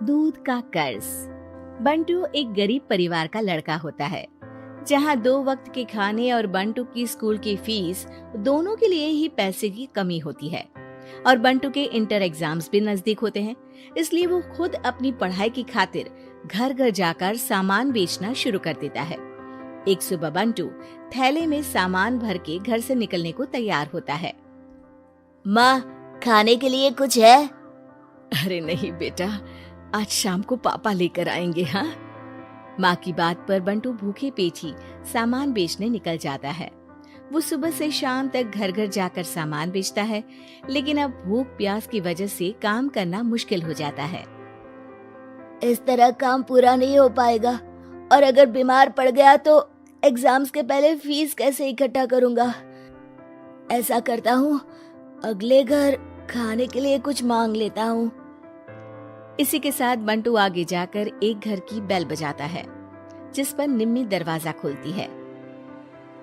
दूध का कर्ज। बंटू एक गरीब परिवार का लड़का होता है, जहाँ 2 वक्त के खाने और बंटू की स्कूल की फीस दोनों के लिए ही पैसे की कमी होती है। और बंटू के इंटर एग्जाम्स भी नजदीक होते हैं, इसलिए वो खुद अपनी पढ़ाई की खातिर घर घर जाकर सामान बेचना शुरू कर देता है। एक सुबह बंटू थैले में सामान भर के घर से निकलने को तैयार होता है। माँ, खाने के लिए कुछ है? अरे नहीं बेटा, आज शाम को पापा लेकर आएंगे। हाँ, माँ की बात पर बंटू भूखे पेट ही सामान बेचने निकल जाता है। वो सुबह से शाम तक घर घर जाकर सामान बेचता है, लेकिन अब भूख प्यास की वजह से काम करना मुश्किल हो जाता है। इस तरह काम पूरा नहीं हो पाएगा, और अगर बीमार पड़ गया तो एग्जाम्स के पहले फीस कैसे इकट्ठा करूंगा? ऐसा करता हूँ, अगले घर खाने के लिए कुछ मांग लेता हूँ। इसी के साथ बंटू आगे जाकर एक घर की बेल बजाता है, जिस पर निम्मी दरवाजा खोलती है।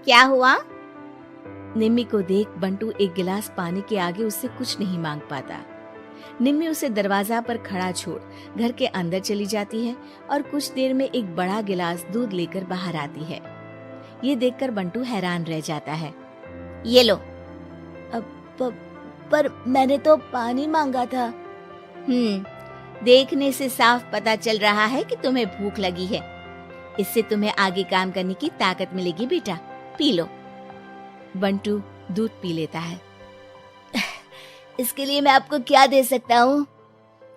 क्या हुआ? निम्मी को देख बंटू एक गिलास पानी के आगे उससे कुछ नहीं मांग पाता। निम्मी उसे दरवाजा पर खड़ा छोड़ घर के अंदर चली जाती है और कुछ देर में एक बड़ा गिलास दूध लेकर बाहर आती है। ये देखकर बंटू हैरान रह जाता है। ये लो। पर मैंने तो पानी मांगा था। देखने से साफ पता चल रहा है कि तुम्हें भूख लगी है। इससे तुम्हें आगे काम करने की ताकत मिलेगी बेटा, पी लो। बंटू दूध पी लेता है। इसके लिए मैं आपको क्या दे सकता हूँ?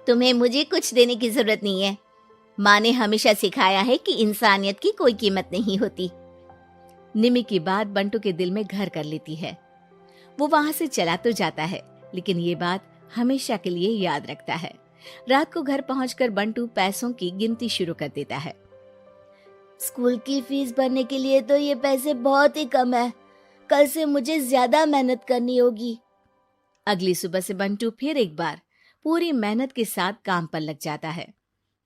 तुम्हें मुझे कुछ देने की जरूरत नहीं है। माँ ने हमेशा सिखाया है कि इंसानियत की कोई कीमत नहीं होती। निम्मी की बात बंटू के दिल में घर कर लेती है। वो वहां से चला तो जाता है, लेकिन ये बात हमेशा के लिए याद रखता है। रात को घर पहुंचकर बंटू पैसों की गिनती शुरू कर देता है। स्कूल की फीस भरने के लिए तो ये पैसे बहुत ही कम है। कल से मुझे ज्यादा मेहनत करनी होगी। अगली सुबह से बंटू फिर एक बार पूरी मेहनत के साथ काम पर लग जाता है।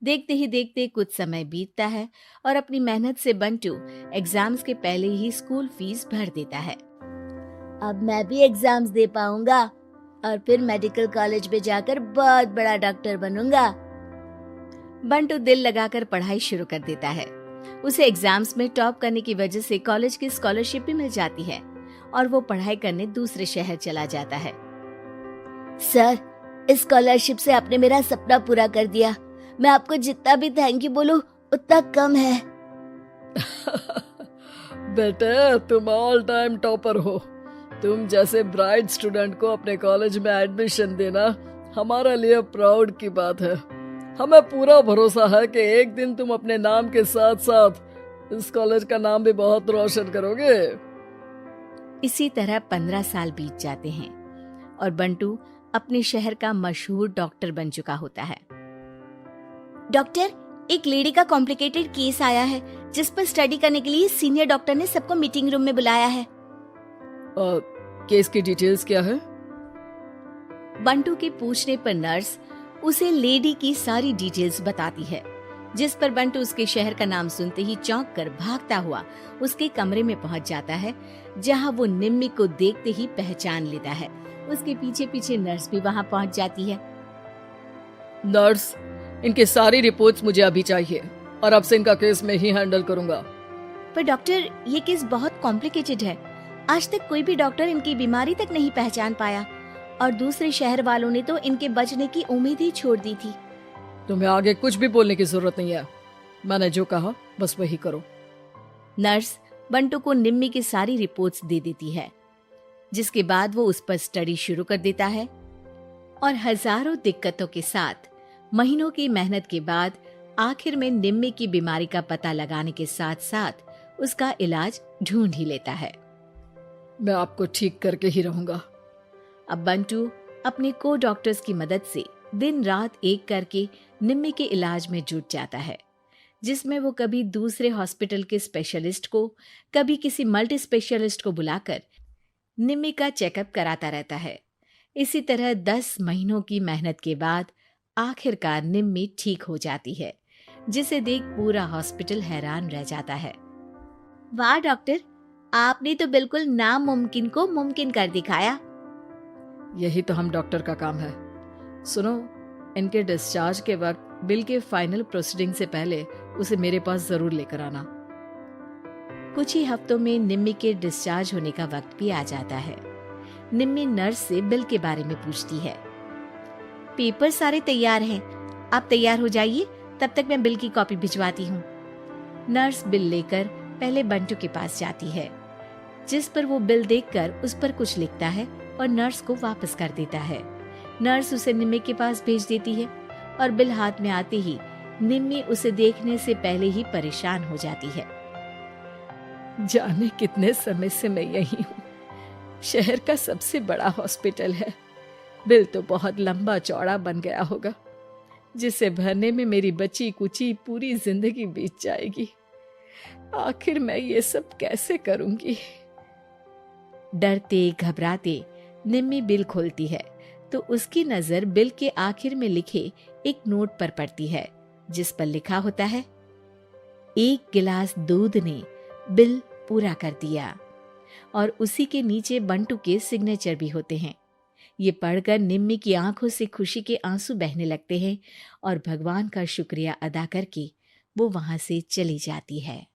देखते ही देखते कुछ समय बीतता है और अपनी मेहनत से बंटू एग्जाम्स के पहले ही स्कूल फीस भर देता है। अब मैं भी एग्जाम्स दे पाऊंगा और फिर मेडिकल कॉलेज में जाकर बहुत बड़ा डॉक्टर बनूंगा। बंटू दिल लगाकर पढ़ाई शुरू कर देता है। उसे एग्जाम्स में टॉप करने की वजह से कॉलेज की स्कॉलरशिप भी मिल जाती है और वो पढ़ाई करने दूसरे शहर चला जाता है। सर, इस स्कॉलरशिप से आपने मेरा सपना पूरा कर दिया। मैं आपको जितना भी थैंक यू बोलूं उतना कम है। बेटे, तुम ऑल टाइम टॉपर हो। तुम जैसे ब्राइट स्टूडेंट को अपने कॉलेज में एडमिशन देना हमारे लिए प्राउड की बात है। हमें पूरा भरोसा है कि एक दिन तुम अपने नाम के साथ साथ इस कॉलेज का नाम भी बहुत रोशन करोगे। इसी तरह 15 साल बीत जाते हैं और बंटू अपने शहर का मशहूर डॉक्टर बन चुका होता है। डॉक्टर, एक लेडी का कॉम्प्लिकेटेड केस आया है, जिस पर स्टडी करने के लिए सीनियर डॉक्टर ने सबको मीटिंग रूम में बुलाया है। केस की डिटेल्स क्या है? बंटू के पूछने पर नर्स उसे लेडी की सारी डिटेल्स बताती है, जिस पर बंटू उसके शहर का नाम सुनते ही चौंक कर भागता हुआ उसके कमरे में पहुंच जाता है, जहां वो निम्मी को देखते ही पहचान लेता है। उसके पीछे पीछे नर्स भी वहां पहुंच जाती है। नर्स, इनकी सारी रिपोर्ट्स मुझे अभी चाहिए और अब से इनका केस मैं ही हैंडल करूंगा। पर डॉक्टर, ये केस बहुत कॉम्प्लिकेटेड है। आज तक कोई भी डॉक्टर इनकी बीमारी तक नहीं पहचान पाया और दूसरे शहर वालों ने तो इनके बचने की उम्मीद ही छोड़ दी थी। तुम्हें आगे कुछ भी बोलने की जरूरत नहीं है। मैंने जो कहा बस वही करो। नर्स बंटू को निम्मी की सारी रिपोर्ट्स दे देती है, जिसके बाद वो उस पर स्टडी शुरू कर देता है और हजारों दिक्कतों के साथ महीनों की मेहनत के बाद आखिर में निम्मी की बीमारी का पता लगाने के साथ साथ उसका इलाज ढूंढ ही लेता है। मैं आपको ठीक करके ही रहूंगा। अब बंटू अपने को डॉक्टर्स की मदद से दिन रात एक करके निम्मी के इलाज में जुट जाता है, जिसमें वो कभी दूसरे हॉस्पिटल के स्पेशलिस्ट को, कभी किसी मल्टी स्पेशलिस्ट को बुलाकर निम्मी का चेकअप कराता रहता है। इसी तरह 10 महीनों की मेहनत के बाद आखिरकार निम्मी ठीक हो जाती है, जिसे देख पूरा हॉस्पिटल हैरान रह जाता है। वाह डॉक्टर, आपने तो बिल्कुल नामुमकिन को मुमकिन कर दिखाया। यही तो हम डॉक्टर का काम है। सुनो, इनके डिस्चार्ज के वक्त बिल के फाइनल प्रोसीडिंग से पहले उसे मेरे पास जरूर लेकर आना। कुछ ही हफ्तों में निम्मी के डिस्चार्ज होने का वक्त भी आ जाता है। निम्मी नर्स से बिल के बारे में पूछती है। पेपर सारे तैयार हैं, आप तैयार हो जाइए, तब तक मैं बिल की कॉपी भिजवाती हूँ। नर्स बिल लेकर पहले बंटू के पास जाती है, जिस पर वो बिल देखकर उस पर कुछ लिखता है और नर्स को वापस कर देता है। नर्स उसे निम्मी के पास भेज देती है और बिल हाथ में आते ही निम्मी उसे देखने से पहले ही परेशान हो जाती है। जाने कितने समय से मैं यही हूँ। शहर का सबसे बड़ा हॉस्पिटल है। बिल तो बहुत लंबा चौड़ा बन गया होगा, जिसे भरने में मेरी बची कुची पूरी जिंदगी बीत जाएगी। आखिर मैं ये सब कैसे करूंगी? डरते घबराते निम्मी बिल खोलती है तो उसकी नजर बिल के आखिर में लिखे एक नोट पर पड़ती है, जिस पर लिखा होता है, 1 गिलास दूध ने बिल पूरा कर दिया। और उसी के नीचे बंटू के सिग्नेचर भी होते हैं। ये पढ़कर निम्मी की आंखों से खुशी के आंसू बहने लगते हैं और भगवान का शुक्रिया अदा करके वो वहां से चली जाती है।